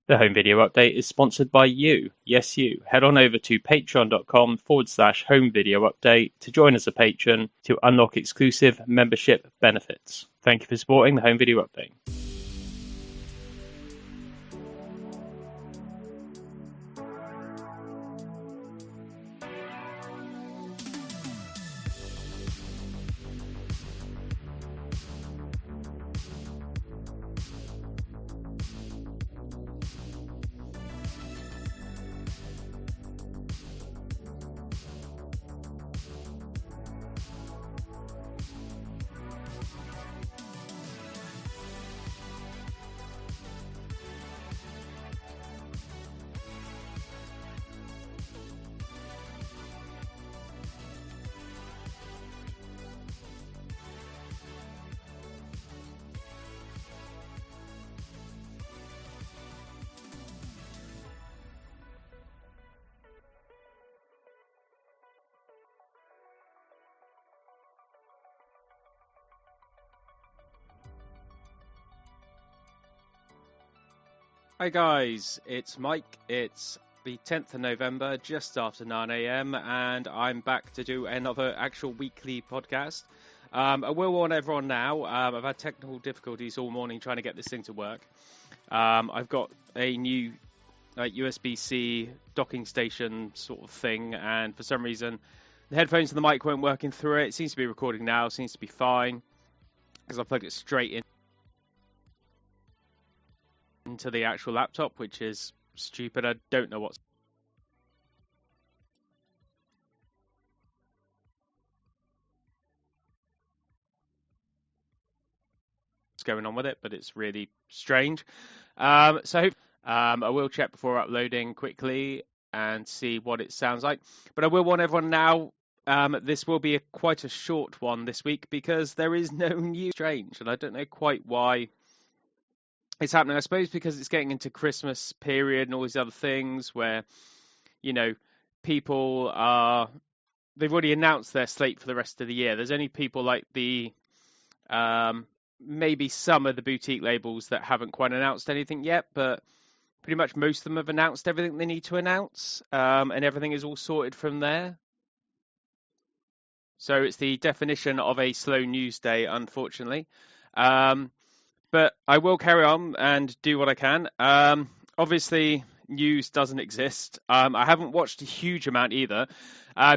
The home video update is sponsored by you. Yes, you. Head on over to patreon.com/home video update to join as a patron to unlock exclusive membership benefits. Thank you for supporting the home video update. Hi guys, it's Mike. It's the 10th of November, just after 9 a.m, and I'm back to do another actual weekly podcast. I will warn everyone now, I've had technical difficulties all morning trying to get this thing to work. I've got a new USB-C docking station sort of thing, and for some reason the headphones and the mic weren't working through it. It seems to be recording now, seems to be fine, because I plugged it straight into the actual laptop, which is stupid. I don't know what's going on with it, but it's really strange. I will check before uploading quickly and see what it sounds like. But I will warn everyone now, this will be quite a short one this week because there is no new strange, and I don't know quite why it's happening. I suppose because it's getting into Christmas period and all these other things where, people they've already announced their slate for the rest of the year. There's only people like the maybe some of the boutique labels that haven't quite announced anything yet, but pretty much most of them have announced everything they need to announce, and everything is all sorted from there. So it's the definition of a slow news day, unfortunately. But I will carry on and do what I can. Obviously, news doesn't exist. I haven't watched a huge amount either.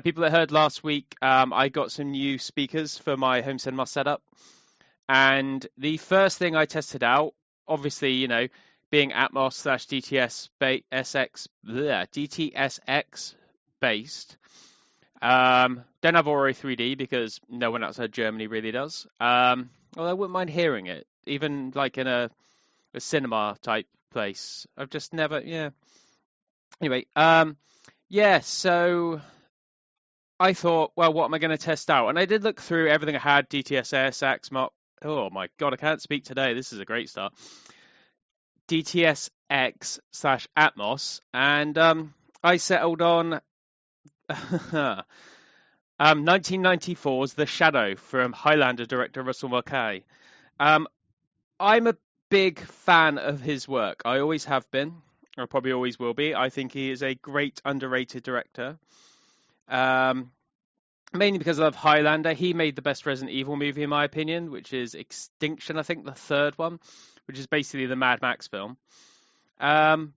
People that heard last week, I got some new speakers for my home cinema setup. And the first thing I tested out, obviously, being Atmos DTSX based. Don't have Auro 3D because no one outside Germany really does. Although I wouldn't mind hearing it, even like in a cinema type place. I've just never, yeah. Anyway, so I thought, well, what am I going to test out? And I did look through everything I had, DTSS, AXMOC. Oh my God, I can't speak today. This is a great start. DTSX/Atmos. And I settled on 1994's The Shadow from Highlander director Russell Mulcahy. I'm a big fan of his work. I always have been. I probably always will be. I think he is a great underrated director. Mainly because I love Highlander. He made the best Resident Evil movie, in my opinion, which is Extinction, I think, the third one, which is basically the Mad Max film. So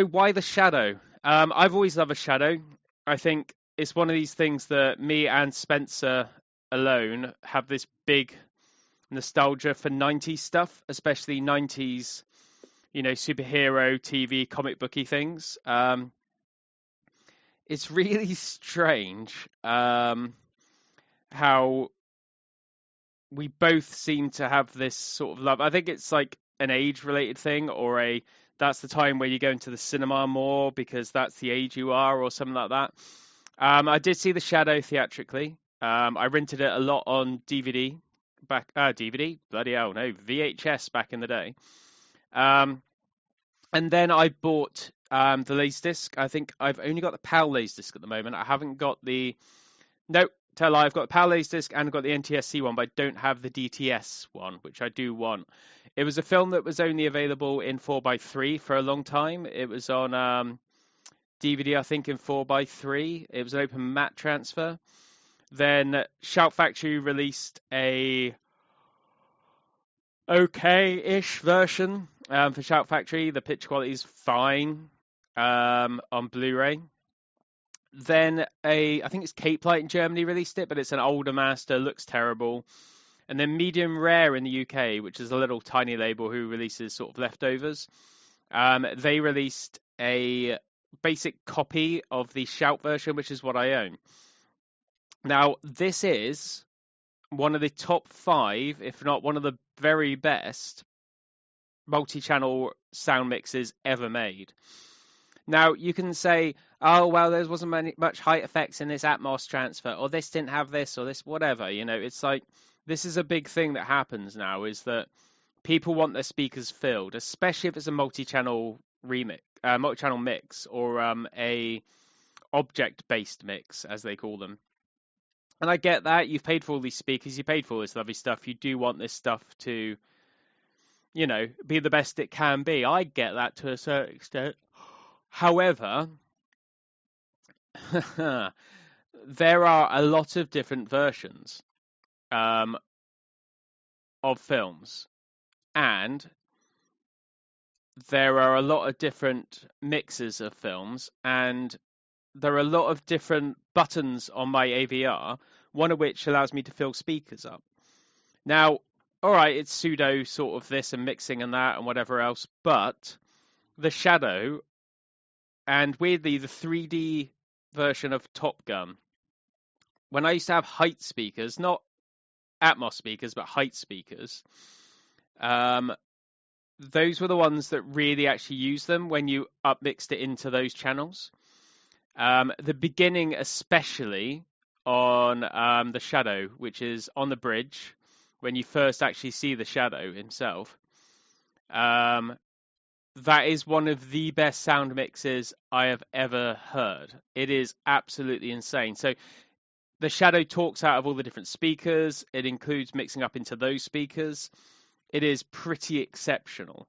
why The Shadow? I've always loved The Shadow. I think it's one of these things that me and Spencer alone have this big nostalgia for 90s stuff, especially 90s, superhero, TV, comic booky things. It's really strange how we both seem to have this sort of love. I think it's like an age-related thing, or that's the time where you go into the cinema more because that's the age you are, or something like that. I did see The Shadow theatrically. I rented it a lot on DVD DVD? Bloody hell, no, VHS back in the day. And then I bought the Laserdisc. I think I've only got the PAL Laserdisc at the moment. I haven't got the... No, tell I've got the PAL Laserdisc and I've got the NTSC one, but I don't have the DTS one, which I do want. It was a film that was only available in 4:3 for a long time. It was on DVD, I think, in 4:3. It was an open mat transfer. Then Shout Factory released a okay-ish version for Shout Factory. The picture quality is fine on Blu-ray. Then I think it's Cape Light in Germany released it, but it's an older master, looks terrible. And then Medium Rare in the UK, which is a little tiny label who releases sort of leftovers. They released a basic copy of the Shout version, which is what I own. Now, this is one of the top 5, if not one of the very best multi-channel sound mixes ever made. Now, you can say, oh, well, there wasn't much height effects in this Atmos transfer, or this didn't have this, or this, whatever. You know, it's like, this is a big thing that happens now, is that people want their speakers filled, especially if it's a multi-channel multi-channel mix, or a object-based mix, as they call them. And I get that. You've paid for all these speakers. You paid for all this lovely stuff. You do want this stuff to, you know, be the best it can be. I get that to a certain extent. However, there are a lot of different versions of films. And there are a lot of different mixes of films. And there are a lot of different buttons on my AVR, one of which allows me to fill speakers up. Now, all right, it's pseudo sort of this and mixing and that and whatever else, but the Shadow and weirdly the 3D version of Top Gun, when I used to have height speakers, not Atmos speakers, but height speakers, those were the ones that really actually used them when you upmixed it into those channels. The beginning, especially on the Shadow, which is on the bridge, when you first actually see the Shadow himself, that is one of the best sound mixes I have ever heard. It is absolutely insane. So the Shadow talks out of all the different speakers. It includes mixing up into those speakers. It is pretty exceptional.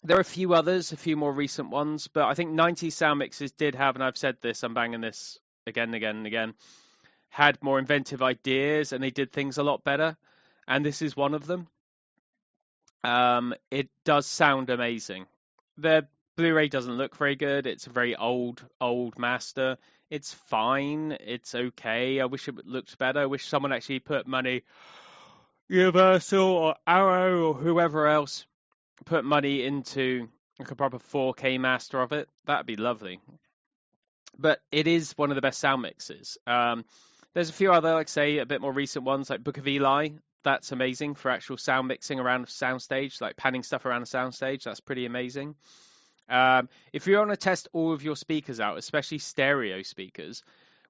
There are a few others, a few more recent ones, but I think 90s sound mixes did have, and I've said this, I'm banging this again and again and again, had more inventive ideas and they did things a lot better. And this is one of them. It does sound amazing. The Blu-ray doesn't look very good. It's a very old master. It's fine. It's okay. I wish it looked better. I wish someone actually put money, Universal or Arrow or whoever else, put money into like a proper 4K master of it. That'd be lovely. But it is one of the best sound mixes. There's a few other, like say, a bit more recent ones, like Book of Eli. That's amazing for actual sound mixing around a soundstage, like panning stuff around a soundstage. That's pretty amazing. If you want to test all of your speakers out, especially stereo speakers,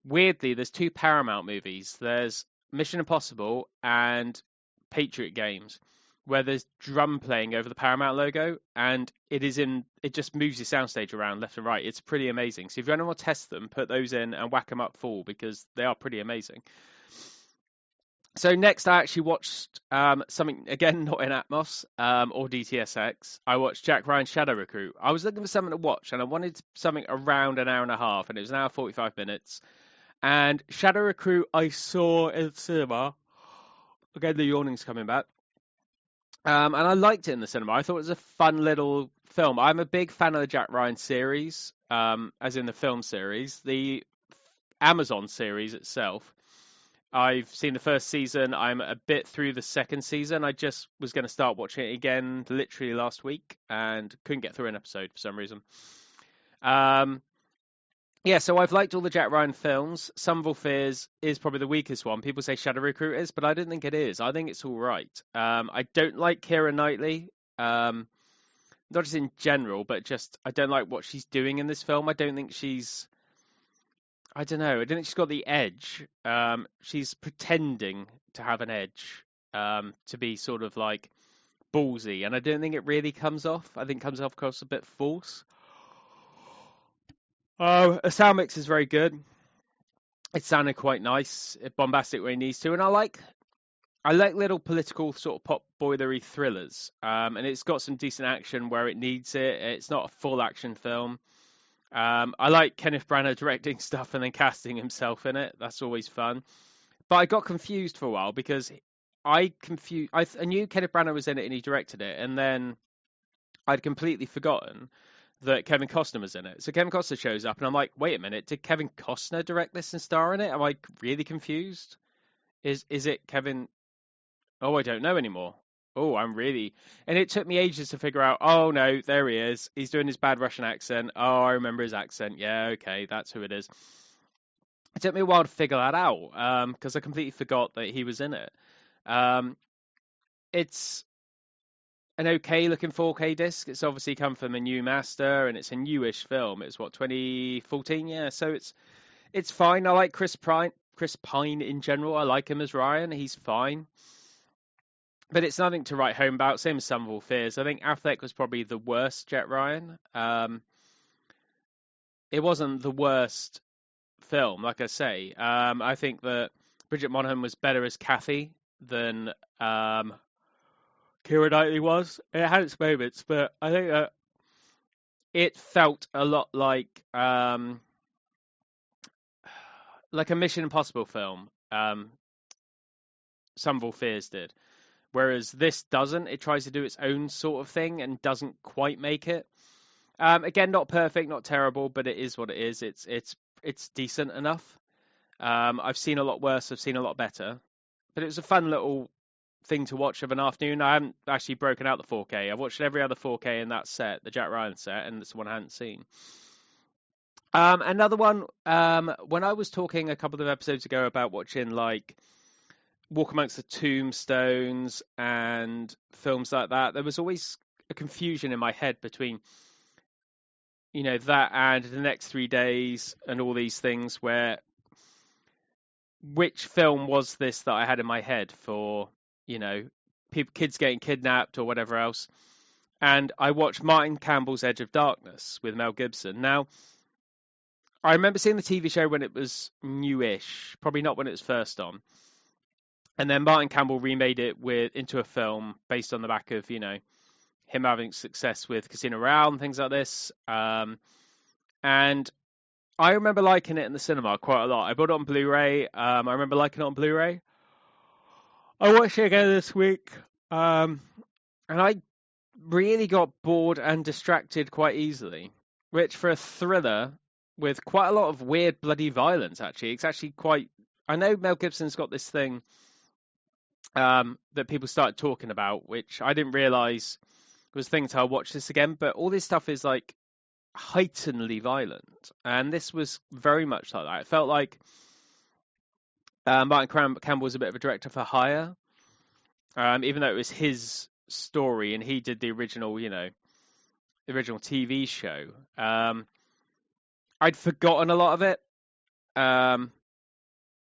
weirdly, there's 2 Paramount movies. There's Mission Impossible and Patriot Games, where there's drum playing over the Paramount logo, and it just moves your soundstage around left and right. It's pretty amazing. So if you want to test them, put those in and whack them up full, because they are pretty amazing. So next, I actually watched something, again, not in Atmos or DTSX. I watched Jack Ryan's Shadow Recruit. I was looking for something to watch, and I wanted something around an hour and a half, and it was an hour 45 minutes. And Shadow Recruit I saw in cinema. Again, the yawning's coming back. And I liked it in the cinema. I thought it was a fun little film. I'm a big fan of the Jack Ryan series, as in the film series. The Amazon series itself, I've seen the first season. I'm a bit through the second season. I just was going to start watching it again literally last week and couldn't get through an episode for some reason. Yeah, so I've liked all the Jack Ryan films. Summerville Fears is probably the weakest one. People say Shadow Recruit is, but I don't think it is. I think it's all right. I don't like Keira Knightley, not just in general, but just I don't like what she's doing in this film. I don't think she's got the edge. She's pretending to have an edge, to be sort of like ballsy, and I don't think it really comes off. I think it comes off a bit false. A sound mix is very good. it sounded quite nice, bombastic when it needs to, and I like little political sort of pop boilery thrillers, and it's got some decent action where it needs it. It's not a full action film. I like Kenneth Branagh directing stuff and then casting himself in it. That's always fun. But I got confused for a while because I knew Kenneth Branagh was in it and he directed it, and then I'd completely forgotten that Kevin Costner was in it. So Kevin Costner shows up, and I'm like, wait a minute, did Kevin Costner direct this and star in it? Am I really confused? Is it Kevin? Oh, I don't know anymore. Oh, I'm really. And it took me ages to figure out. Oh no, there he is. He's doing his bad Russian accent. Oh, I remember his accent. Yeah, okay, that's who it is. It took me a while to figure that out because I completely forgot that he was in it. Um, it's an okay looking 4K disc. It's obviously come from a new master, and it's a newish film. It's what 2014, yeah. So it's fine. I like Chris Pine. Chris Pine in general. I like him as Ryan. He's fine. But it's nothing to write home about. Same as Sum of All Fears. I think Affleck was probably the worst Jet Ryan. It wasn't the worst film, like I say. I think that Bridget Monaghan was better as Kathy than Keira Knightley was. It had its moments, but I think that it felt a lot like a Mission Impossible film. Sum of All Fears did. Whereas this doesn't. It tries to do its own sort of thing and doesn't quite make it. Again, not perfect, not terrible, but it is what it is. It's decent enough. I've seen a lot worse. I've seen a lot better. But it was a fun little thing to watch of an afternoon. I haven't actually broken out the 4K. I've watched every other 4K in that set, the Jack Ryan set, and it's the one I hadn't seen. Another one, when I was talking a couple of episodes ago about watching like Walk Amongst the Tombstones and films like that, there was always a confusion in my head between, that and The Next 3 Days and all these things where which film was this that I had in my head for, kids getting kidnapped or whatever else. And I watched Martin Campbell's Edge of Darkness with Mel Gibson. Now, I remember seeing the TV show when it was newish, probably not when it was first on. And then Martin Campbell remade it into a film based on the back of, him having success with Casino Royale and things like this. And I remember liking it in the cinema quite a lot. I bought it on Blu-ray. I remember liking it on Blu-ray. I watched it again this week. And I really got bored and distracted quite easily. Which for a thriller with quite a lot of weird bloody violence, actually. It's actually quite... I know Mel Gibson's got this thing that people started talking about, which I didn't realise was a thing until I watched this again. But all this stuff is like heightenedly violent, and this was very much like that. It felt like Martin Campbell was a bit of a director for hire, even though it was his story and he did the original, the original TV show. I'd forgotten a lot of it, and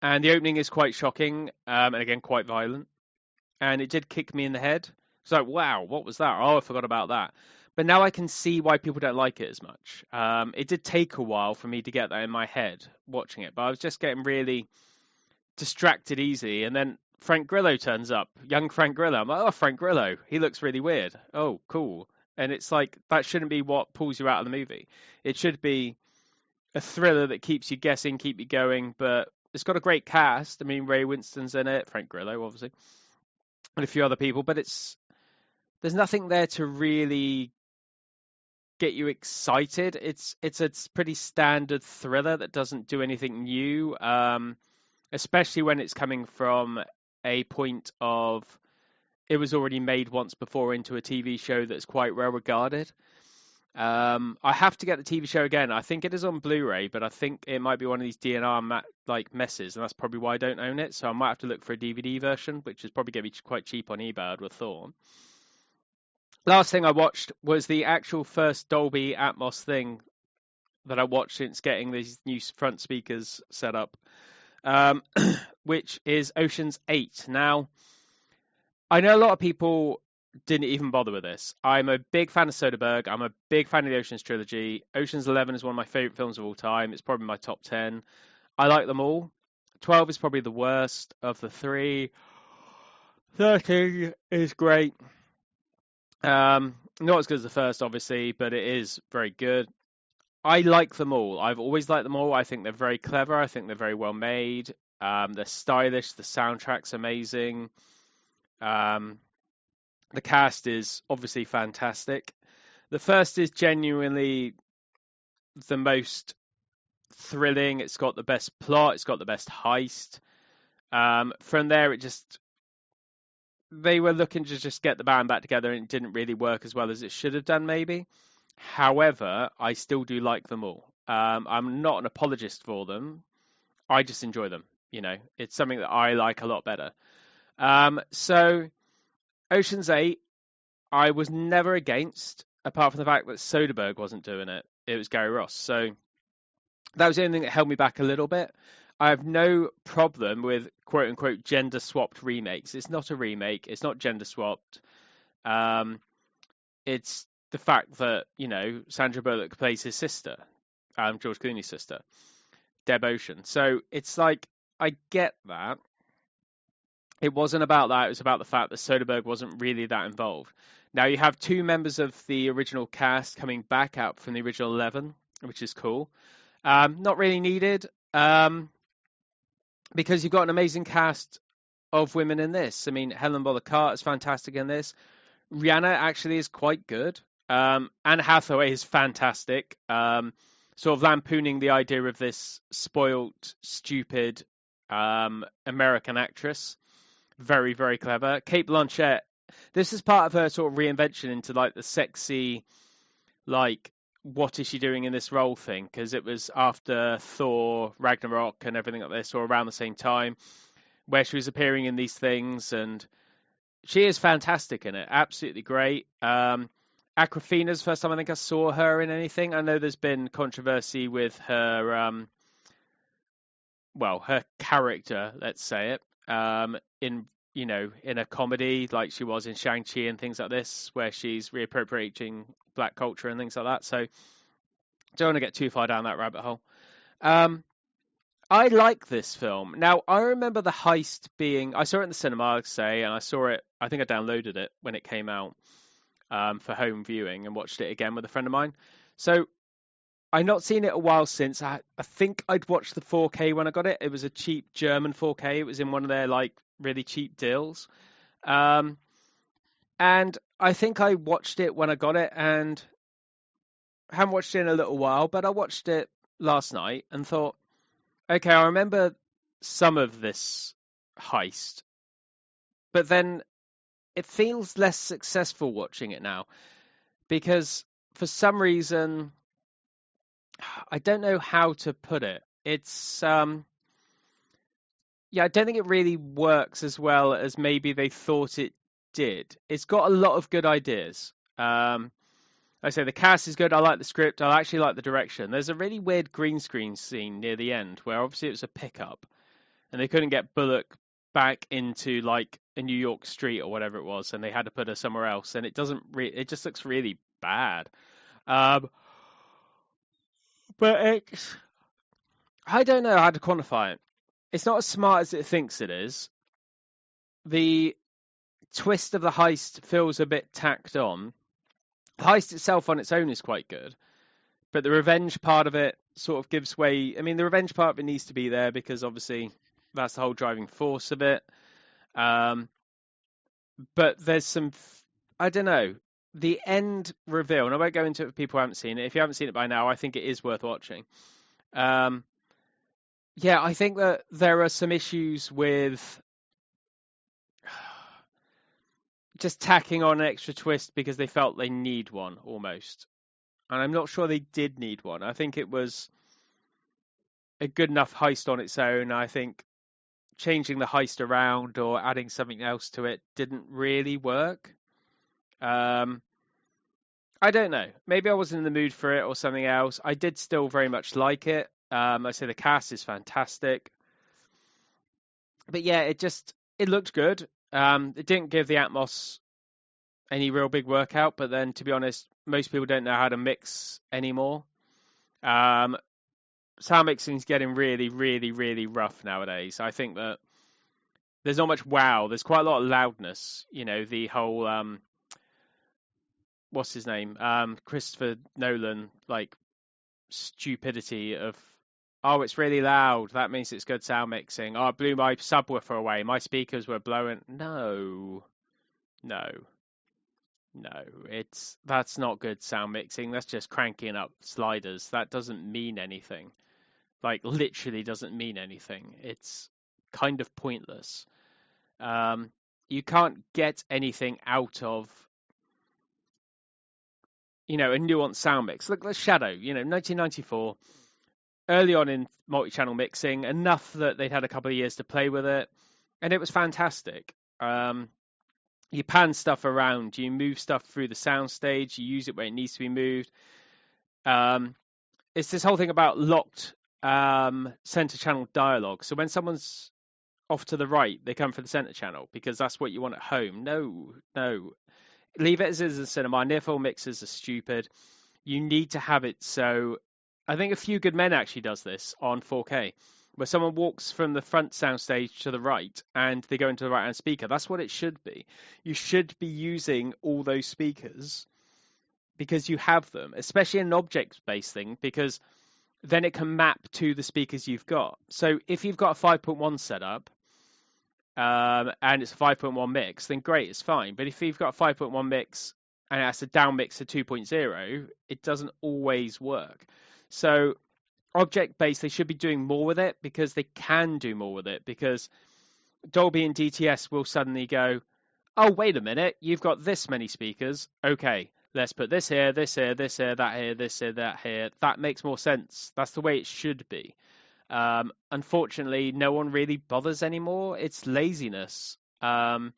the opening is quite shocking, and again quite violent, and it did kick me in the head. It's like, wow, what was that? Oh, I forgot about that. But now I can see why people don't like it as much. It did take a while for me to get that in my head watching it, but I was just getting really distracted easily. And then Frank Grillo turns up, young Frank Grillo. I'm like, oh, Frank Grillo, he looks really weird. Oh, cool. And it's like, that shouldn't be what pulls you out of the movie. It should be a thriller that keeps you guessing, keep you going, but it's got a great cast. I mean, Ray Winston's in it, Frank Grillo, obviously, and a few other people, but there's nothing there to really get you excited. It's a pretty standard thriller that doesn't do anything new, especially when it's coming from a point of it was already made once before into a TV show that's quite well regarded. I have to get the TV show again. I think it is on Blu-ray, but I think it might be one of these DNR messes, and that's probably why I don't own it. So I might have to look for a DVD version, which is probably going to be quite cheap on eBay, I'd have thought. Last thing I watched was the actual first Dolby Atmos thing that I watched since getting these new front speakers set up, which is Ocean's 8. Now, I know a lot of people didn't even bother with this. I'm a big fan of Soderbergh. I'm a big fan of the Ocean's trilogy. Ocean's 11 is one of my favorite films of all time. It's probably my top 10. I like them all. 12 is probably the worst of the three. 13 is great. Not as good as the first, obviously, but it is very good. I like them all. I've always liked them all. I think they're very clever. I think they're very well made. They're stylish. The soundtrack's amazing. The cast is obviously fantastic. The first is genuinely the most thrilling. It's got the best plot. It's got the best heist. From there, they were looking to just get the band back together, and it didn't really work as well as it should have done, maybe. However, I still do like them all. I'm not an apologist for them. I just enjoy them. It's something that I like a lot better. So Ocean's 8, I was never against, apart from the fact that Soderbergh wasn't doing it. It was Gary Ross. So that was the only thing that held me back a little bit. I have no problem with quote unquote gender swapped remakes. It's not a remake. It's not gender swapped. It's the fact that, Sandra Bullock plays his sister, George Clooney's sister, Deb Ocean. So it's like, I get that. It wasn't about that. It was about the fact that Soderbergh wasn't really that involved. Now you have 2 members of the original cast coming back out from the original 11, which is cool. Not really needed, because you've got an amazing cast of women in this. I mean, Helen Bonham Carter is fantastic in this. Rihanna actually is quite good. Anne Hathaway is fantastic. Sort of lampooning the idea of this spoilt, stupid American actress. Very, very clever. Cate Blanchett, this is part of her sort of reinvention into like the sexy, like, what is she doing in this role thing? Because it was after Thor, Ragnarok and everything like this, or around the same time, where she was appearing in these things, and she is fantastic in it. Absolutely great. Awkwafina's first time I think I saw her in anything. I know there's been controversy with her, her character, let's say it, in a comedy like she was in Shang-Chi and things like this, where she's reappropriating black culture and things like that. So don't want to get too far down that rabbit hole. I like this film. Now, I remember the heist I saw it in the cinema, I'd say, and I think I downloaded it when it came out for home viewing and watched it again with a friend of mine. So I've not seen it a while since. I think I'd watched the 4K when I got it. It was a cheap German 4K. It was in one of their like really cheap deals. And I think I watched it when I got it, and I haven't watched it in a little while, but I watched it last night and thought, okay, I remember some of this heist, but then it feels less successful watching it now, because for some reason, I don't know how to put it. It's, I don't think it really works as well as maybe they thought it did. It's got a lot of good ideas. I say the cast is good. I like the script. I actually like the direction. There's a really weird green screen scene near the end where obviously it was a pickup, and they couldn't get Bullock back into like a New York street or whatever it was, and they had to put her somewhere else. And it just looks really bad. But I don't know how to quantify it. It's not as smart as it thinks it is. The twist of the heist feels a bit tacked on. The heist itself on its own is quite good, but the revenge part of it sort of gives way. I mean, the revenge part of it needs to be there because obviously that's the whole driving force of it. But there's some, I don't know, the end reveal, and I won't go into it for people who haven't seen it. If you haven't seen it by now, I think it is worth watching. I think that there are some issues with just tacking on an extra twist because they felt they need one almost. And I'm not sure they did need one. I think it was a good enough heist on its own. I think changing the heist around or adding something else to it didn't really work. I don't know. Maybe I wasn't in the mood for it or something else. I did still very much like it. I say the cast is fantastic. But yeah, it looked good. It didn't give the Atmos any real big workout, but then to be honest, most people don't know how to mix anymore. sound mixing is getting really, really, really rough nowadays. I think that there's not much wow. There's quite a lot of loudness. The whole what's his name? Christopher Nolan, like stupidity of, oh, it's really loud. That means it's good sound mixing. Oh, I blew my subwoofer away. My speakers were blowing. No, no, no. That's not good sound mixing. That's just cranking up sliders. That doesn't mean anything. Like literally doesn't mean anything. It's kind of pointless. You can't get anything out of a nuanced sound mix. Look, Shadow, 1994, early on in multi-channel mixing, enough that they'd had a couple of years to play with it, and it was fantastic. You pan stuff around, you move stuff through the sound stage, you use it where it needs to be moved. It's this whole thing about locked center channel dialogue. So when someone's off to the right, they come for the center channel because that's what you want at home. No. Leave it as is in cinema. Near-field mixers are stupid. You need to have it so... I think A Few Good Men actually does this on 4K, where someone walks from the front soundstage to the right and they go into the right-hand speaker. That's what it should be. You should be using all those speakers because you have them, especially in an object-based thing, because then it can map to the speakers you've got. So if you've got a 5.1 setup, and it's a 5.1 mix, then great, it's fine. But if you've got a 5.1 mix and it has to down mix to 2.0, it doesn't always work. So object-based, they should be doing more with it because they can do more with it, because Dolby and DTS will suddenly go, oh, wait a minute, you've got this many speakers. Okay, let's put this here, this here, this here, that here, this here, that here. That makes more sense. That's the way it should be. Unfortunately, no one really bothers anymore. It's laziness, or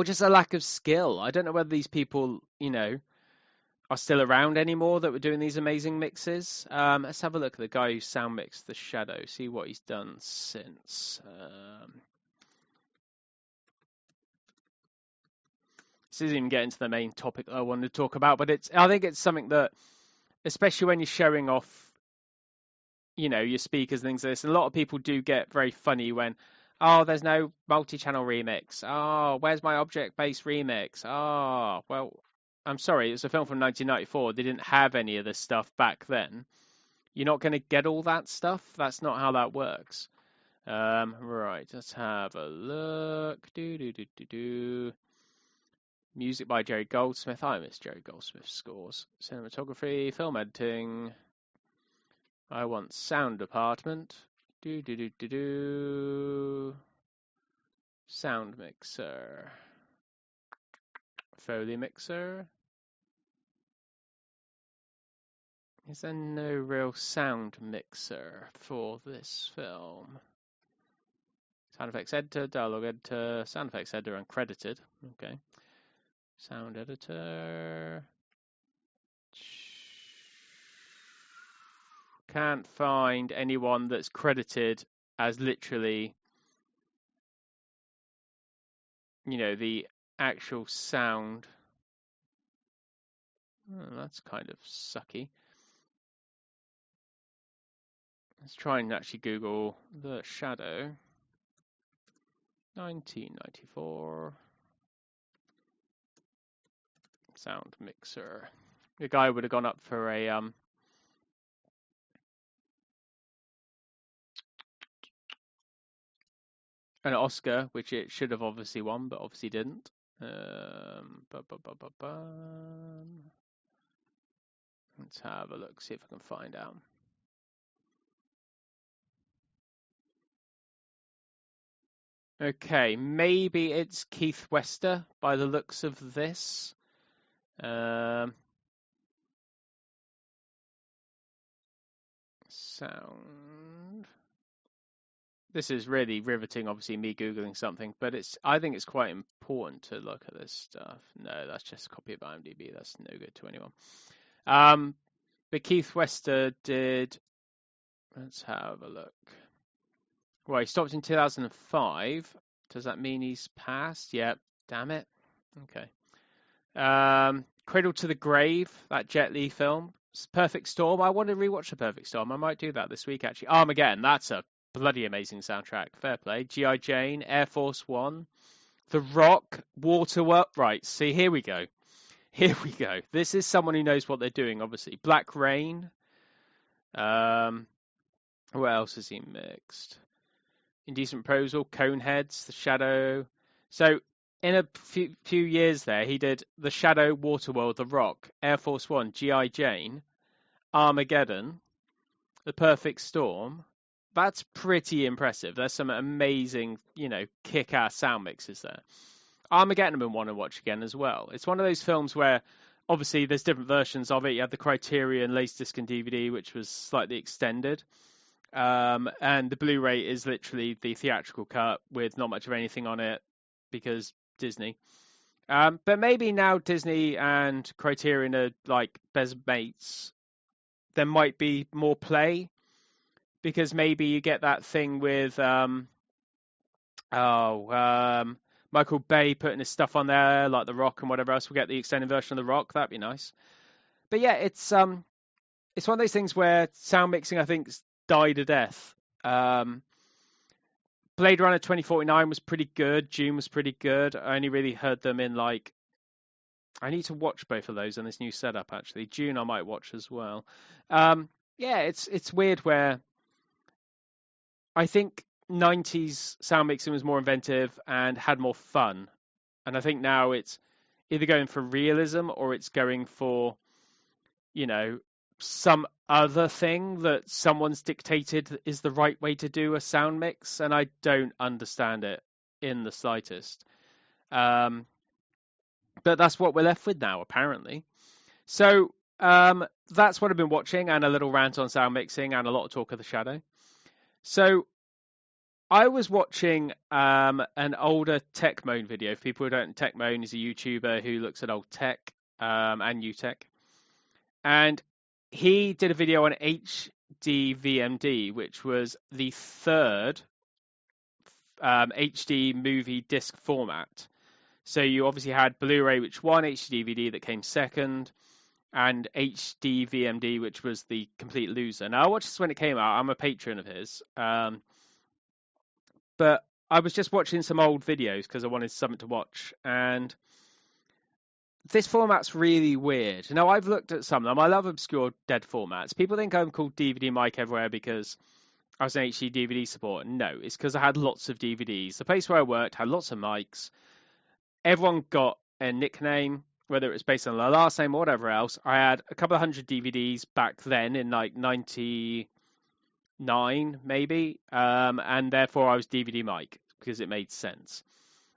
just a lack of skill. I don't know whether these people, are still around anymore that were doing these amazing mixes. Let's have a look at the guy who sound mixed The Shadow, see what he's done since. This isn't even getting to the main topic that I wanted to talk about, but I think it's something that, especially when you're showing off your speakers and things like this. And a lot of people do get very funny when, oh, there's no multi-channel remix. Oh, where's my object-based remix? Oh, well, I'm sorry, it's a film from 1994. They didn't have any of this stuff back then. You're not going to get all that stuff. That's not how that works. Right, let's have a look. Music by Jerry Goldsmith. I miss Jerry Goldsmith's scores. Cinematography, film editing. I want sound department. Sound mixer. Foley mixer. Is there no real sound mixer for this film? Sound effects editor, dialogue editor, sound effects editor uncredited. Okay. Sound editor. Can't find anyone that's credited as literally, the actual sound. Oh, that's kind of sucky. Let's try and actually Google The Shadow. 1994. Sound mixer. The guy would have gone up for an Oscar, which it should have obviously won, but obviously didn't. Let's have a look, see if I can find out. Okay, maybe it's Keith Wester by the looks of this. Sound. This is really riveting, obviously, me Googling something, but I think it's quite important to look at this stuff. No, that's just a copy of IMDb. That's no good to anyone. But Keith Wester did... Let's have a look. Well, he stopped in 2005. Does that mean he's passed? Yep. Damn it. Okay. Cradle to the Grave, that Jet Li film. Perfect Storm. I want to rewatch The Perfect Storm. I might do that this week, actually. Armageddon, that's a bloody amazing soundtrack. Fair play. G.I. Jane, Air Force One, The Rock, Waterworld. Right, see, here we go. Here we go. This is someone who knows what they're doing, obviously. Black Rain. What else has he mixed? Indecent Proposal, Coneheads, The Shadow. So in a few years there, he did The Shadow, Waterworld, The Rock, Air Force One, G.I. Jane, Armageddon, The Perfect Storm. That's pretty impressive. There's some amazing, kick-ass sound mixes there. Armageddon I want to watch again as well. It's one of those films where obviously there's different versions of it. You had the Criterion Laserdisc and DVD, which was slightly extended. And the Blu-ray is literally the theatrical cut with not much of anything on it because Disney. But maybe now Disney and Criterion are like best mates. There might be more play because maybe you get that thing with Michael Bay putting his stuff on there, like The Rock and whatever else. We'll get the extended version of The Rock. That'd be nice. But yeah, it's one of those things where sound mixing, I think, died a death. Blade Runner 2049 was pretty good. Dune was pretty good. I only really heard them in I need to watch both of those on this new setup, actually. Dune I might watch as well. Yeah, it's weird where I think 90s sound mixing was more inventive and had more fun. And I think now it's either going for realism or it's going for, some other thing that someone's dictated is the right way to do a sound mix. And I don't understand it in the slightest. But that's what we're left with now, apparently. So that's what I've been watching, and a little rant on sound mixing and a lot of talk of The Shadow. So I was watching an older Tech Moan video. For people who don't know, Tech Moan is a YouTuber who looks at old tech and new tech. And he did a video on HD VMD, which was the third HD movie disc format. So you obviously had Blu-ray, which won, HD DVD that came second, and HD VMD, which was the complete loser. Now, I watched this when it came out. I'm a patron of his. But I was just watching some old videos because I wanted something to watch. And this format's really weird. Now, I've looked at some of them. I love obscure dead formats. People think I'm called DVD Mike everywhere because I was an HD DVD supporter. No, it's because I had lots of DVDs. The place where I worked had lots of mics. Everyone got a nickname, whether it was based on their last name or whatever else. I had a couple of hundred DVDs back then in 99 maybe, and therefore I was DVD Mike because it made sense,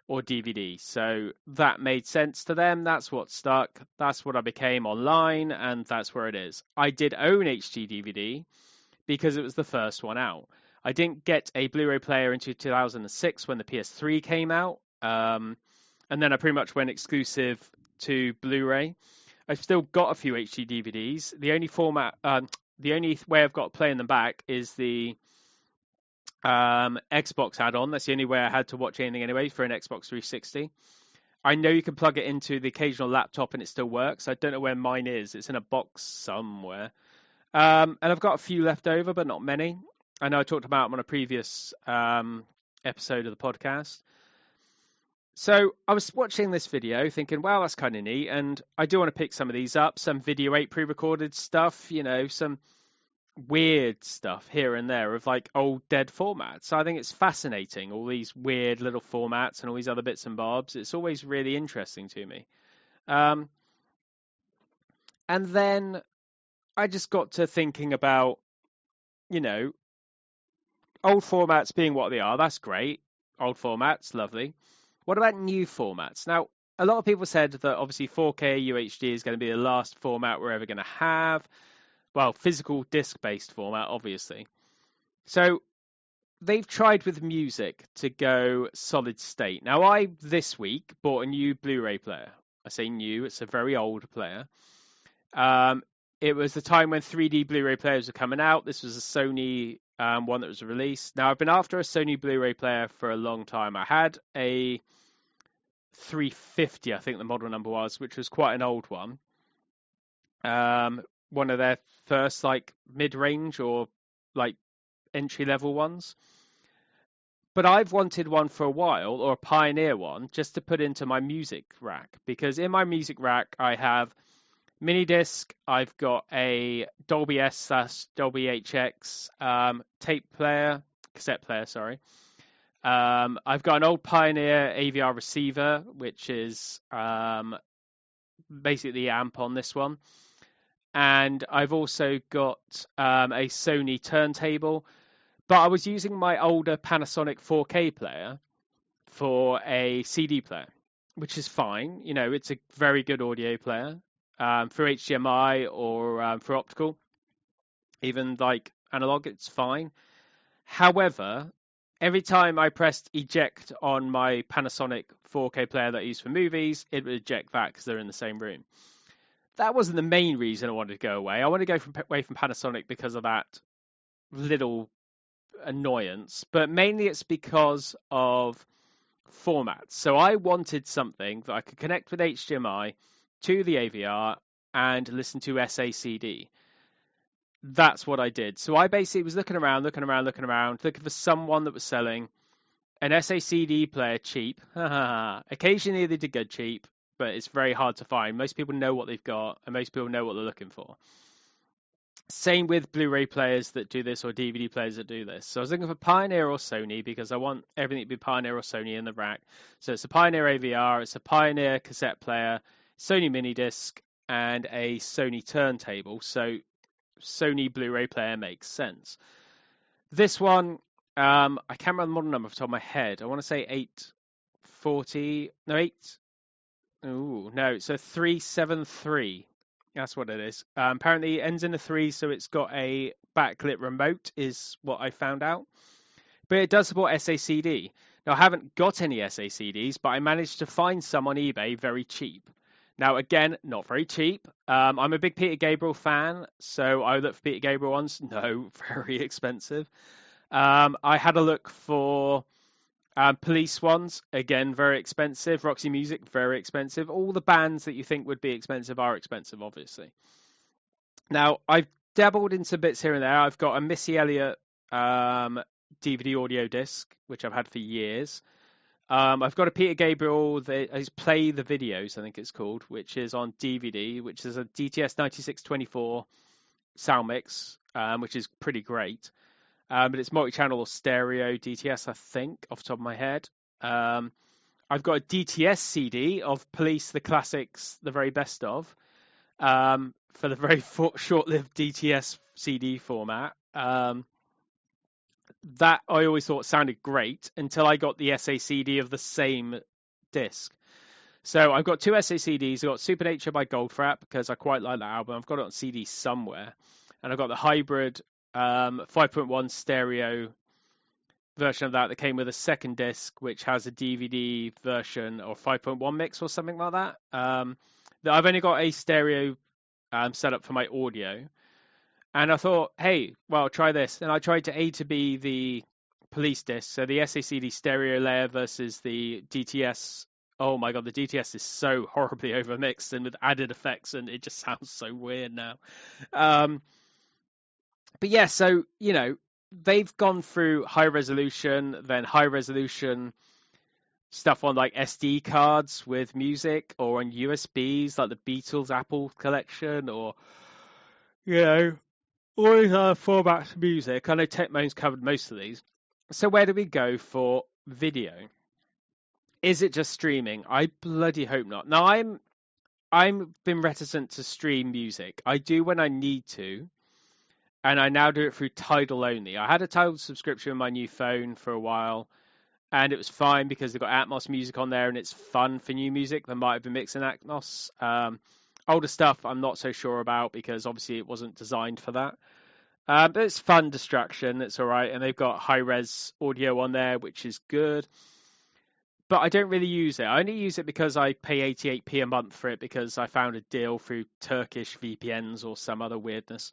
or DVD. So that made sense to them. That's what stuck. That's what I became online, and that's where it is. I did own HD DVD because it was the first one out. I didn't get a Blu-ray player until 2006 when the PS3 came out, and then I pretty much went exclusive to Blu-ray. I've still got a few HD DVDs. The only way I've got playing them back is the Xbox add-on. That's the only way I had to watch anything anyway for an Xbox 360. I know you can plug it into the occasional laptop and it still works. I don't know where mine is. It's in a box somewhere. And I've got a few left over, but not many. I know I talked about them on a previous episode of the podcast. So I was watching this video thinking, wow, that's kind of neat. And I do want to pick some of these up, some Video 8 pre-recorded stuff, some weird stuff here and there of like old dead formats. So I think it's fascinating, all these weird little formats and all these other bits and bobs. It's always really interesting to me. And then I just got to thinking about, old formats being what they are. That's great. Old formats, lovely. What about new formats? Now, a lot of people said that obviously 4K UHD is going to be the last format we're ever going to have. Well, physical disc-based format, obviously. So they've tried with music to go solid state. Now, I, this week, bought a new Blu-ray player. I say new, it's a very old player. It was the time when 3D Blu-ray players were coming out. This was a Sony one that was released. Now, I've been after a Sony Blu-ray player for a long time. I had a 350, I think the model number was, which was quite an old one, one of their first like mid-range or like entry-level ones. But I've wanted one for a while, or a Pioneer one, just to put into my music rack. Because in my music rack, I have mini disc, I've got a Dolby S / Dolby HX tape player, cassette player, sorry. I've got an old Pioneer AVR receiver, which is basically the amp on this one. And I've also got a Sony turntable. But I was using my older Panasonic 4K player for a CD player, which is fine. You know, it's a very good audio player for HDMI or for optical. Even like analog, it's fine. However, every time I pressed eject on my Panasonic 4K player that I use for movies, it would eject that because they're in the same room. That wasn't the main reason I wanted to go away. I wanted to go away from Panasonic because of that little annoyance, but mainly it's because of formats. So I wanted something that I could connect with HDMI to the AVR and listen to SACD. That's what I did. So I basically was looking around, looking for someone that was selling an SACD player cheap. Occasionally they did go cheap, but it's very hard to find. Most people know what they've got, and most people know what they're looking for. Same with Blu-ray players that do this or DVD players that do this. So I was looking for Pioneer or Sony because I want everything to be Pioneer or Sony in the rack. So it's a Pioneer AVR, it's a Pioneer cassette player, Sony mini disc, and a Sony turntable. So Sony Blu-ray player makes sense. This one, I can't remember the model number off the top of my head. I want to say 840. No, 8. Ooh, no, it's a 373. That's what it is. Apparently, it ends in a 3, so it's got a backlit remote, is what I found out. But it does support SACD. Now, I haven't got any SACDs, but I managed to find some on eBay very cheap. Now, again, not very cheap. I'm a big Peter Gabriel fan, so I looked for Peter Gabriel ones. No, very expensive. I had a look for Police ones, again, very expensive. Roxy Music, very expensive. All the bands that you think would be expensive are expensive, obviously. Now, I've dabbled into bits here and there. I've got a Missy Elliott DVD audio disc, which I've had for years. I've got a Peter Gabriel, Play the Videos, I think it's called, which is on DVD, which is a DTS 9624 sound mix, which is pretty great. But it's multi-channel or stereo DTS, I think, off the top of my head. I've got a DTS CD of Police, the classics, the very best of, for the very short-lived DTS CD format. That I always thought sounded great until I got the SACD of the same disc. So I've got two SACDs. I've got Supernature by Goldfrapp because I quite like that album. I've got it on CD somewhere. And I've got the hybrid 5.1 stereo version of that came with a second disc, which has a DVD version or 5.1 mix or something like that. I've only got a stereo set up for my audio. And I thought, hey, well, try this. And I tried to A to B the Police disc. So the SACD stereo layer versus the DTS. Oh my God, the DTS is so horribly overmixed and with added effects, and it just sounds so weird now. But yeah, so, you know, they've gone through high resolution, then high resolution stuff on like SD cards with music or on USBs, like the Beatles Apple collection, or, you know, all these other formats of music. I know Techmoan's covered most of these. So where do we go for video? Is it just streaming? I bloody hope not. Now, I'm been reticent to stream music. I do when I need to. And I now do it through Tidal only. I had a Tidal subscription on my new phone for a while, and it was fine because they've got Atmos music on there, and it's fun for new music. They might have been mixing Atmos. Older stuff I'm not so sure about because obviously it wasn't designed for that. But it's fun distraction. It's all right. And they've got high-res audio on there, which is good. But I don't really use it. I only use it because I pay 88p a month for it because I found a deal through Turkish VPNs or some other weirdness.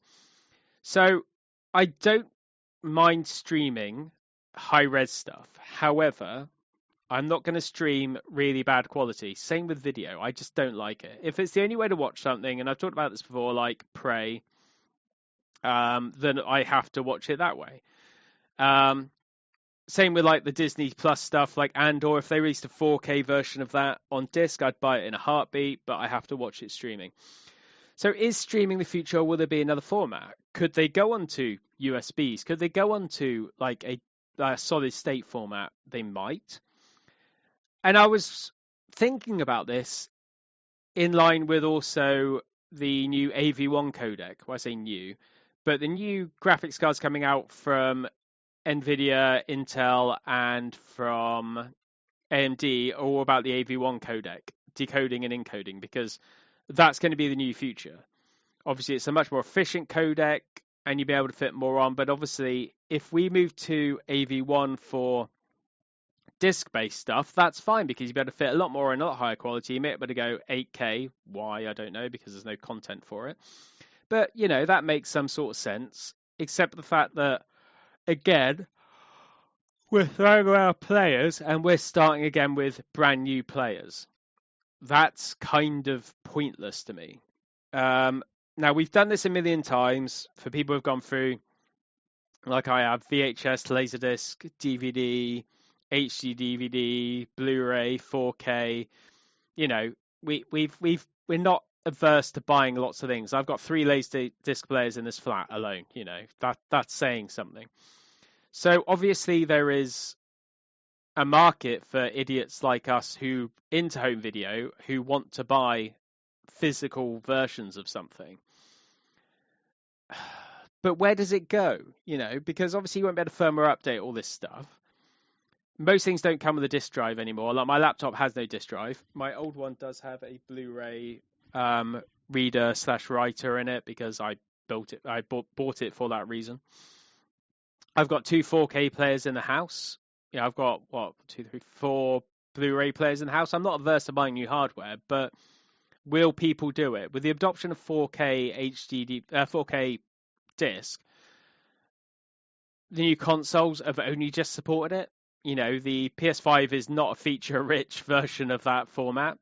So I don't mind streaming high-res stuff. However, I'm not going to stream really bad quality. Same with video. I just don't like it. If it's the only way to watch something, and I've talked about this before, like Prey, then I have to watch it that way. Same with like the Disney Plus stuff, like Andor. If they released a 4K version of that on disc, I'd buy it in a heartbeat, but I have to watch it streaming. So is streaming the future, or will there be another format? Could they go on to USBs? Could they go on to like a solid state format? They might. And I was thinking about this in line with also the new AV1 codec. Well, I say new, but the new graphics cards coming out from NVIDIA, Intel, and from AMD are all about the AV1 codec, decoding and encoding, because that's going to be the new future. Obviously, it's a much more efficient codec, and you'll be able to fit more on. But obviously, if we move to AV1 for disc-based stuff, that's fine, because you'll be able to fit a lot more and a lot higher quality. You may be able to go 8K. Why? I don't know, because there's no content for it. But, you know, that makes some sort of sense, except the fact that, again, we're throwing around players and we're starting again with brand new players. That's kind of pointless to me. Now, we've done this a million times for people who've gone through, like I have, VHS, Laserdisc, DVD, HD DVD, Blu-ray, 4K. You know, we're not averse to buying lots of things. I've got 3 Laserdisc players in this flat alone. You know, that's saying something. So obviously there is a market for idiots like us who into home video who want to buy physical versions of something. But where does it go? You know, because obviously you won't be able to firmware update all this stuff. Most things don't come with a disk drive anymore. Like my laptop has no disk drive. My old one does have a Blu-ray reader/writer in it because I built it. I bought it for that reason. I've got 2 4K players in the house. Yeah, I've got 4 Blu-ray players in the house. I'm not averse to buying new hardware, but will people do it? With the adoption of 4K 4K disc, the new consoles have only just supported it. You know, the PS5 is not a feature-rich version of that format.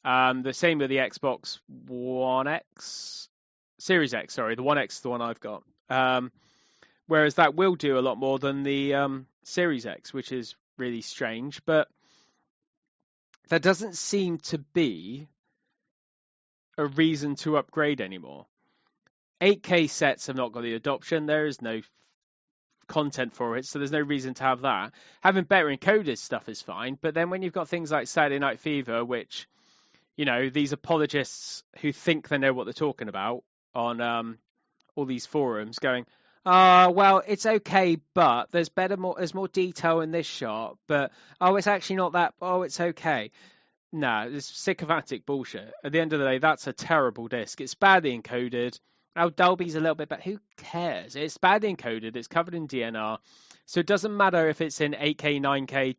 The same with the Xbox One X, Series X, sorry, the One X is the one I've got. Whereas that will do a lot more than the Series X, which is really strange. But there doesn't seem to be a reason to upgrade anymore. 8K sets have not got the adoption. There is no content for it, so there's no reason to have that. Having better encoded stuff is fine, but then when you've got things like Saturday Night Fever, which, you know, these apologists who think they know what they're talking about on all these forums going, well, it's okay, but there's more detail in this shot, but it's actually not that, it's okay. No, it's sycophantic bullshit. At the end of the day, that's a terrible disc. It's badly encoded. Dolby's a little bit better. Who cares? It's badly encoded. It's covered in DNR. So it doesn't matter if it's in 8K, 9K,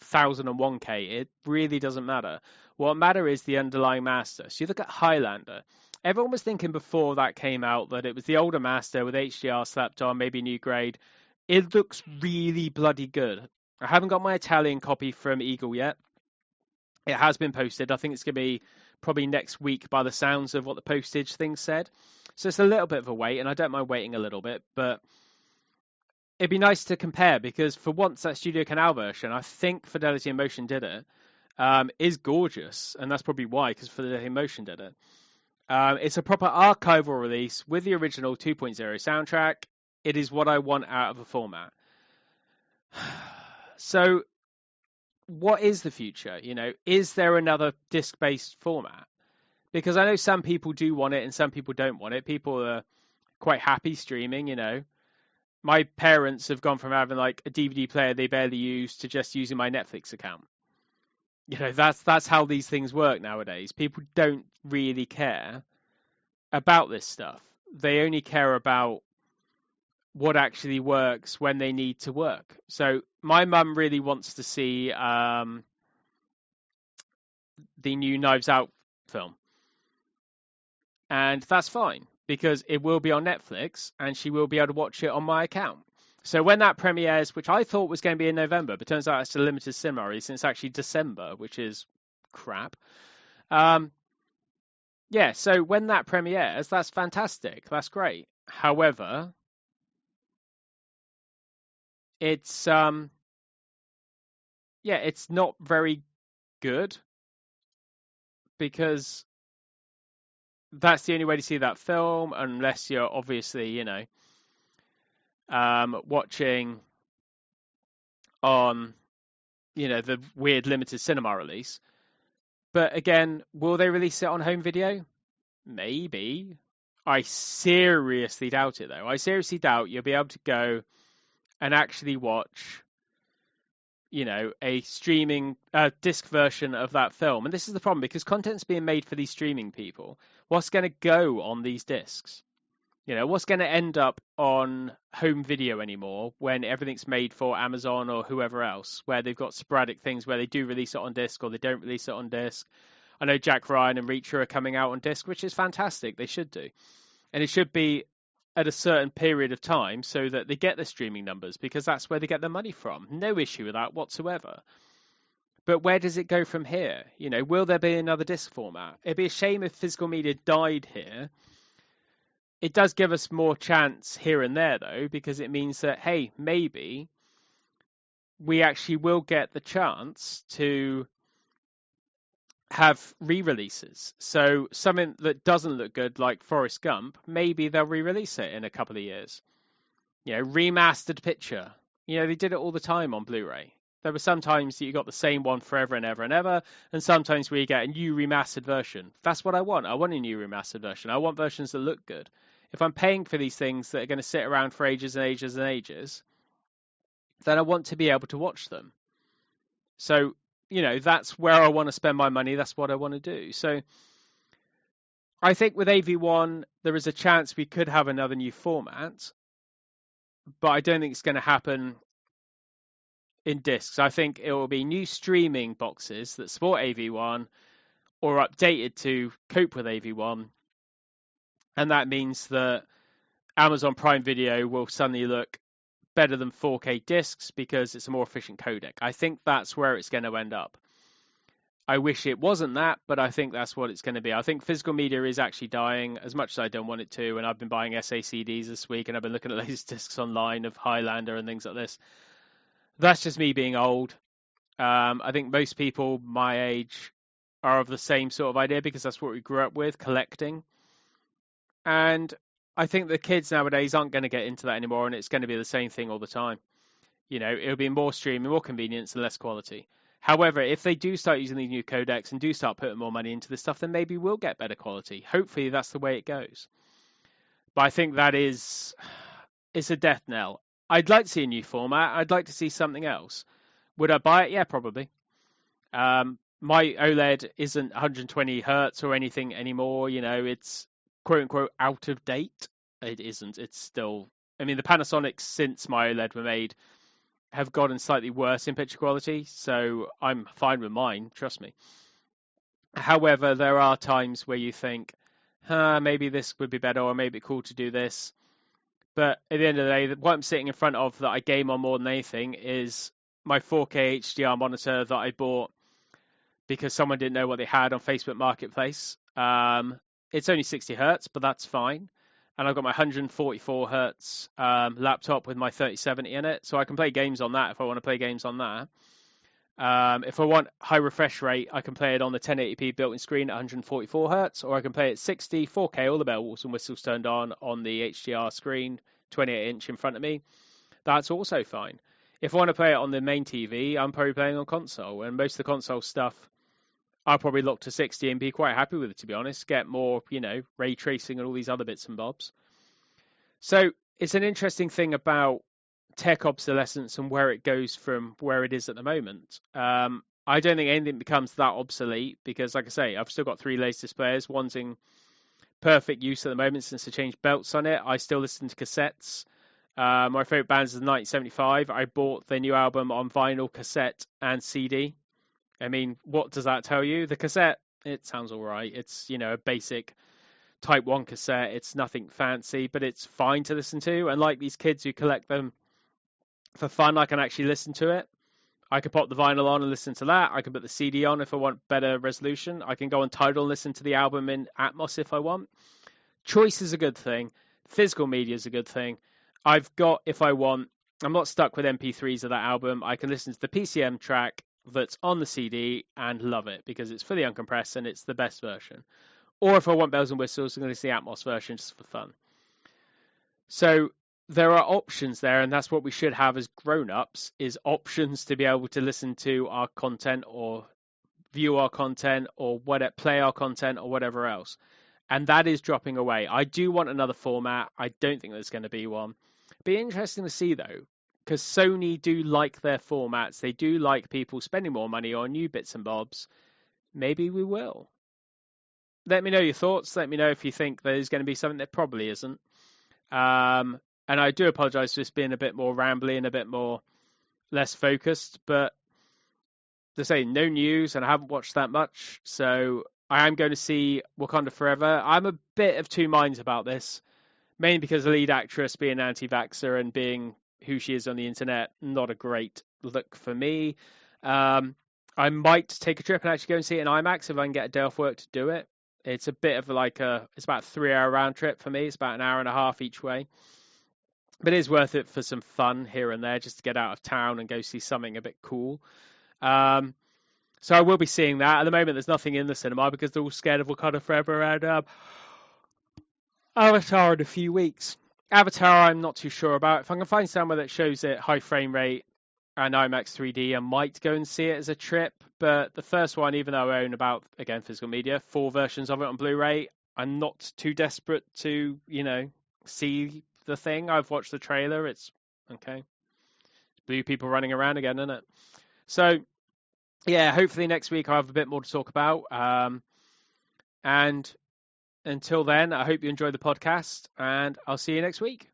2001K. It really doesn't matter. What matters is the underlying master. So you look at Highlander. Everyone was thinking before that came out that it was the older master with HDR slapped on, maybe new grade. It looks really bloody good. I haven't got my Italian copy from Eagle yet. It has been posted. I think it's going to be probably next week by the sounds of what the postage thing said. So it's a little bit of a wait, and I don't mind waiting a little bit, but it'd be nice to compare because for once that Studio Canal version, I think Fidelity in Motion did it, is gorgeous, and that's probably why, because Fidelity in Motion did it. It's a proper archival release with the original 2.0 soundtrack. It is what I want out of a format. So what is the future? You know, is there another disc-based format? Because I know some people do want it and some people don't want it. People are quite happy streaming, you know. My parents have gone from having like a DVD player they barely use to just using my Netflix account. You know, that's how these things work nowadays. People don't really care about this stuff. They only care about what actually works when they need to work. So my mum really wants to see the new Knives Out film. And that's fine, because it will be on Netflix, and she will be able to watch it on my account. So when that premieres, which I thought was going to be in November, but turns out it's a limited cinema release, and it's actually December, which is crap. So when that premieres, that's fantastic. That's great. However, it's it's not very good, because that's the only way to see that film, unless you're obviously, watching on, the weird limited cinema release. But again, will they release it on home video? Maybe. I seriously doubt it, though. I seriously doubt you'll be able to go and actually watch, a streaming disc version of that film. And this is the problem, because content's being made for these streaming people. What's going to go on these discs? What's going to end up on home video anymore when everything's made for Amazon or whoever else, where they've got sporadic things where they do release it on disc or they don't release it on disc. I know Jack Ryan and Reacher are coming out on disc, which is fantastic. They should do. And it should be at a certain period of time so that they get the streaming numbers, because that's where they get their money from. No issue with that whatsoever. But where does it go from here? Will there be another disc format? It'd be a shame if physical media died here. It does give us more chance here and there, though, because it means that, hey, maybe we actually will get the chance to have re-releases. So something that doesn't look good, like Forrest Gump, maybe they'll re-release it in a couple of years. Remastered picture. They did it all the time on Blu-ray. There were sometimes that you got the same one forever and ever and ever, and sometimes where you get a new remastered version. That's what I want. I want a new remastered version. I want versions that look good. If I'm paying for these things that are going to sit around for ages and ages and ages, then I want to be able to watch them. So, that's where I want to spend my money. That's what I want to do. So I think with AV1, there is a chance we could have another new format, but I don't think it's going to happen in discs. I think it will be new streaming boxes that support AV1 or updated to cope with AV1. And that means that Amazon Prime Video will suddenly look better than 4K discs because it's a more efficient codec. I think that's where it's going to end up. I wish it wasn't that, but I think that's what it's going to be. I think physical media is actually dying, as much as I don't want it to. And I've been buying SACDs this week, and I've been looking at those discs online of Highlander and things like this. That's just me being old. I think most people my age are of the same sort of idea, because that's what we grew up with, collecting. And I think the kids nowadays aren't going to get into that anymore, and it's going to be the same thing all the time. It'll be more streaming, more convenience, and less quality. However, if they do start using these new codecs and do start putting more money into this stuff, then maybe we'll get better quality. Hopefully that's the way it goes. But I think it's a death knell. I'd like to see a new format. I'd like to see something else. Would I buy it? Yeah, probably. My OLED isn't 120 hertz or anything anymore. It's quote unquote out of date. It isn't. It's still, the Panasonics since my OLED were made have gotten slightly worse in picture quality, so I'm fine with mine, trust me. However, there are times where you think, maybe this would be better, or maybe cool to do this. But at the end of the day, what I'm sitting in front of that I game on more than anything is my 4K HDR monitor that I bought because someone didn't know what they had on Facebook Marketplace. It's only 60 hertz, but that's fine. And I've got my 144 hertz laptop with my 3070 in it, so I can play games on that if I want to play games on that. If I want high refresh rate, I can play it on the 1080p built-in screen at 144 hertz, or I can play it 60, 4K, all the bells and whistles turned on the HDR screen, 28-inch in front of me. That's also fine. If I want to play it on the main TV, I'm probably playing on console, and most of the console stuff I'll probably look to 60 and be quite happy with it, to be honest. Get more, ray tracing and all these other bits and bobs. So it's an interesting thing about tech obsolescence and where it goes from where it is at the moment. I don't think anything becomes that obsolete because, like I say, I've still got 3 Laserdisc players. One's in perfect use at the moment since I changed belts on it. I still listen to cassettes. My favourite bands is 1975. I bought their new album on vinyl, cassette, and CD. What does that tell you? The cassette, it sounds all right. It's, a basic Type 1 cassette. It's nothing fancy, but it's fine to listen to. And like these kids who collect them for fun, I can actually listen to it. I can pop the vinyl on and listen to that. I can put the CD on if I want better resolution. I can go on Tidal and listen to the album in Atmos if I want. Choice is a good thing. physical media is a good thing. I've got, if I want, I'm not stuck with MP3s of that album. I can listen to the PCM track that's on the CD and love it because it's fully uncompressed and it's the best version. Or if I want bells and whistles, I'm going to see the Atmos version just for fun. So there are options there, and that's what we should have as grown-ups, is options to be able to listen to our content or view our content or play our content or whatever else. And that is dropping away. I do want another format. I don't think there's going to be one. Be interesting to see, though, because Sony do like their formats. They do like people spending more money on new bits and bobs. Maybe we will. Let me know your thoughts. Let me know if you think there's going to be something that probably isn't. And I do apologize for this being a bit more rambly and a bit more less focused, but to say no news, and I haven't watched that much, so I am going to see Wakanda Forever. I'm a bit of two minds about this, mainly because the lead actress being anti-vaxxer and being who she is on the internet, not a great look for me. I might take a trip and actually go and see it in IMAX if I can get a day off work to do it. It's a bit of it's about a 3-hour round trip for me. It's about an hour and a half each way. But it is worth it for some fun here and there, just to get out of town and go see something a bit cool. So I will be seeing that. At the moment, there's nothing in the cinema because they're all scared of Wakanda Forever and Avatar in a few weeks. Avatar, I'm not too sure about. If I can find somewhere that shows it high frame rate and IMAX 3D, I might go and see it as a trip. But the first one, even though I own about, again, physical media, 4 versions of it on Blu-ray, I'm not too desperate to, see the thing. I've watched the trailer. It's okay. Blue people running around again, isn't it? So, yeah, hopefully next week I'll have a bit more to talk about. And until then, I hope you enjoy the podcast, and I'll see you next week.